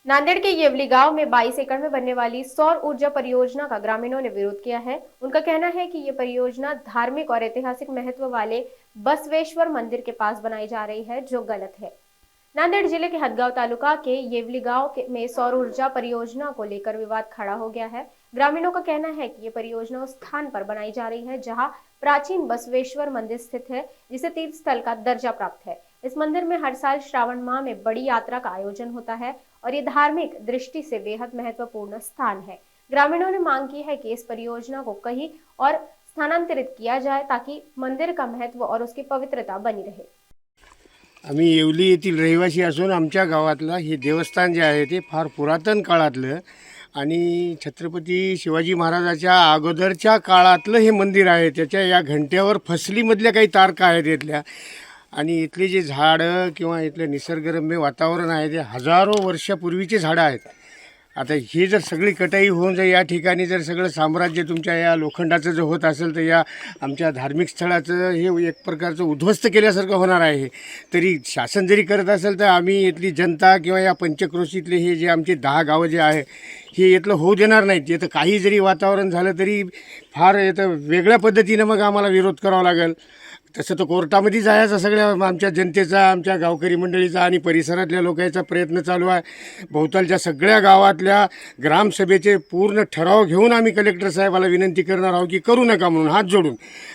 नांदेड़ के येवली गांव में 22 एकड़ में बनने वाली सौर ऊर्जा परियोजना का ग्रामीणों ने विरोध किया है। उनका कहना है कि ये परियोजना धार्मिक और ऐतिहासिक महत्व वाले बसवेश्वर मंदिर के पास बनाई जा रही है, जो गलत है। नांदेड़ जिले के हदगांव तालुका के येवली गांव में सौर ऊर्जा परियोजना को लेकर विवाद खड़ा हो गया है। ग्रामीणों का कहना है कि ये परियोजना उस स्थान पर बनाई जा रही है जहां प्राचीन बसवेश्वर मंदिर स्थित है, जिसे तीर्थ स्थल का दर्जा प्राप्त है। इस मंदिर में हर साल श्रावण माह में बड़ी यात्रा का आयोजन होता है और ये धार्मिक दृष्टि से बेहद महत्वपूर्ण स्थान है। ग्रामीणों ने मांग की है कि इस परियोजना को कहीं और स्थानांतरित किया जाए ताकि मंदिर का महत्व और उसकी पवित्रता बनी रहे। आम्ही येवली येथील रहिवासी असून आमच्या गावातलं हे देवस्थान जे आहे ते फार पुरातन काळातलं आणि छत्रपती शिवाजी महाराजाच्या अगोदरच्या काळातलं हे मंदिर आहे। त्याच्या या घंट्यावर फसलीमधल्या काही तारका आहेत इथल्या, आणि इथले जे झाडं किंवा इथलं निसर्गरम्य वातावरण आहे ते हजारो वर्षापूर्वीचे झाडं आहेत। आता हे जर सगळी कटाई होऊन जर या ठिकाणी जर सगळं साम्राज्य तुमच्या या लोखंडाचं जर होत असेल तर या आमच्या धार्मिक स्थळाचं हे एक प्रकारचं उद्ध्वस्त केल्यासारखं होणार आहे। तरी शासन जरी करत असेल तर आम्ही इथली जनता किंवा या पंचक्रोशीतले हे जे आमचे 10 गावं जे आहे हे इथलं होऊ देणार नाहीत। इथं काही जरी वातावरण झालं तरी फार इथं वेगळ्या पद्धतीनं मग आम्हाला विरोध करावा लागेल। तसं तर कोर्टामध्ये जायचा सगळ्या आमच्या जनतेचा, आमच्या गावकरी मंडळीचा आणि परिसरातल्या लोकांचा प्रयत्न चालू आहे। भोवतालच्या सगळ्या गावातल्या ग्रामसभेचे पूर्ण ठराव घेऊन आम्ही कलेक्टर साहेबाला विनंती करणार आहोत की करू नका म्हणून हात जोडून,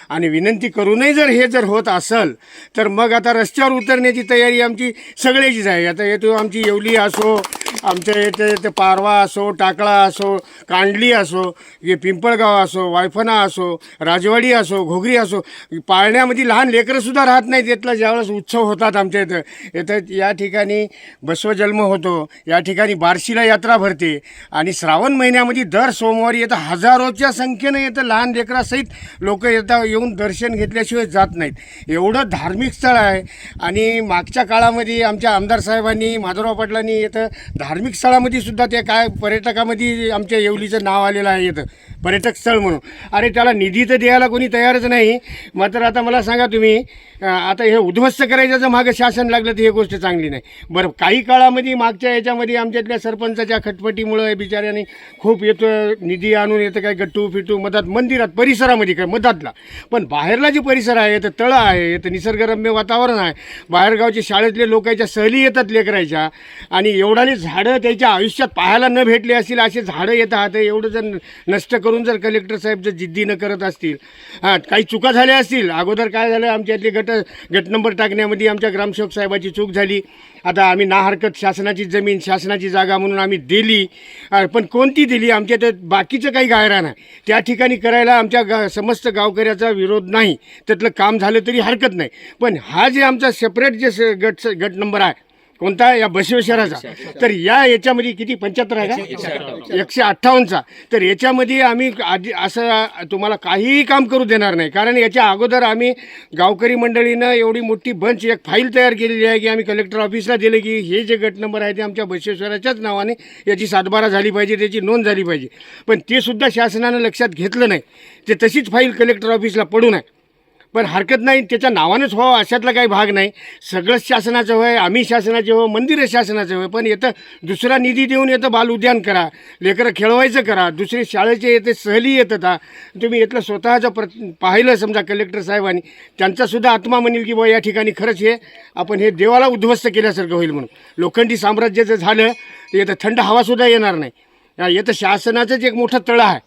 आणि विनंती करूनही जर हे जर होत असेल तर मग आता रस्त्यावर उतरण्याची तयारी आमची सगळ्याचीच आहे। आता येतो आमची येवली असो, आमच्या येथे पारवा असो, टाकळा असो, कांडली असो, हे पिंपळगाव असो, वायफना असो, राजवाडी असो, घोगरी असो, पाळण्यामध्ये लहान लेकरंसुद्धा राहत नाहीत। इथला ज्यावेळेस उत्सव होतात आमच्या इथं या ठिकाणी बसवजन्म होतो, या ठिकाणी बार्शीला यात्रा भरते, आणि श्रावण महिन्यामध्ये दर सोमवारी येतं हजारोच्या संख्येनं येतं लहान लेकरासहित लोक येतात, येऊन दर्शन घेतल्याशिवाय जात नाहीत। एवढं धार्मिक स्थळ आहे। आणि मागच्या काळामध्ये आमच्या आमदार साहेबांनी, माधवराव पाटलांनी येतं धार्मिक स्थळामध्ये सुद्धा ते काय पर्यटकामध्ये आमच्या येवलीचं नाव आलेलं आहे येतं पर्यटक स्थळ म्हणून। अरे त्याला निधी तर द्यायला कोणी तयारच नाही। मात्र आता मला सांगा तुम्ही, आता हे उद्ध्वस्त करायचं मागं शासन लागलं तर ही गोष्ट चांगली नाही। बरं, काही काळामध्ये मागच्या याच्यामध्ये आमच्यातल्या सरपंचाच्या खटपटीमुळं बिचाऱ्याने खूप येतं निधी आणून येतं काय गट्टू फिटू मधात मंदिरात परिसरामध्ये काय मधातला, पण बाहेरला जे परिसर आहे येतं तळं आहे, येतं निसर्गरम्य वातावरण आहे, बाहेरगावचे शाळेतले लोकांच्या सहली येतात लेकरायच्या, आणि एवढाली झाडं त्याच्या आयुष्यात पाहायला न भेटले असतील असे झाडं येतात। एवढं जर नष्ट करून जर कलेक्टर साहेब जर जिद्दीनं करत असतील, काही चुका झाल्या असतील, अगोदर काय झालं आमच्यातले गट नंबर टाकण्यामध्ये आमच्या ग्रामसेवक साहेबाची चूक झाली। आता आम्ही ना हरकत शासनाची जमीन, शासनाची जागा म्हणून आम्ही दिली, पण कोणती दिली आमच्या तर बाकीचं काही गायरान आहे त्या ठिकाणी करायला आमच्या समस्त गावकऱ्याचा विरोध नाही। त्यातलं काम झालं तरी हरकत नाही, पण हा जे आमचा सेपरेट जे गट नंबर आहे कोणता या बसवेश्वराचा, तर याच्यामध्ये किती 75 आहे का 158चा, तर याच्यामध्ये आम्ही आधी असं तुम्हाला काहीही काम करू देणार नाही। कारण याच्या अगोदर आम्ही गावकरी मंडळीनं एवढी मोठी बंच एक फाईल तयार केलेली आहे की आम्ही कलेक्टर ऑफिसला दिले की हे जे गट नंबर आहे ते आमच्या बसवेश्वराच्याच नावाने याची सातबारा झाली पाहिजे, त्याची नोंद झाली पाहिजे, पण ते सुद्धा शासनानं लक्षात घेतलं नाही। ते तशीच फाईल कलेक्टर ऑफिसला पडून आहे, पण हरकत नाही त्याच्या नावानंच व्हावं अशातला काही भाग नाही। सगळंच शासनाचं होय, आम्ही शासनाचे हो, मंदिरं शासनाचं होय, पण येतं दुसरा निधी देऊन येतं बाल उद्यान करा, लेकरं खेळवायचं करा, दुसरे शाळेचे येते सहली येतात। तुम्ही इथलं स्वतःचं पाहिलं समजा कलेक्टर साहेबांनी, त्यांचासुद्धा आत्मा म्हणेल की बा या ठिकाणी खरंच हे आपण हे देवाला उद्ध्वस्त केल्यासारखं होईल म्हणून। लोखंडी साम्राज्य जर झालं तर येतं थंड हवासुद्धा येणार नाही। येतं शासनाचंच एक मोठं तळं आहे,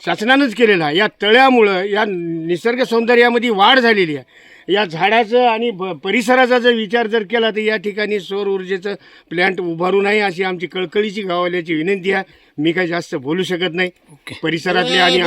शासनानंच केलेलं आहे। या तळ्यामुळं या निसर्ग सौंदर्यामध्ये वाढ झालेली आहे। या झाडाचं आणि परिसराचा जर विचार जर केला तर या ठिकाणी सौर ऊर्जेचं प्लॅन्ट उभारू नये अशी आमची कळकळीची गाववाल्याची विनंती आहे। मी काही जास्त बोलू शकत नाही परिसरातले आणि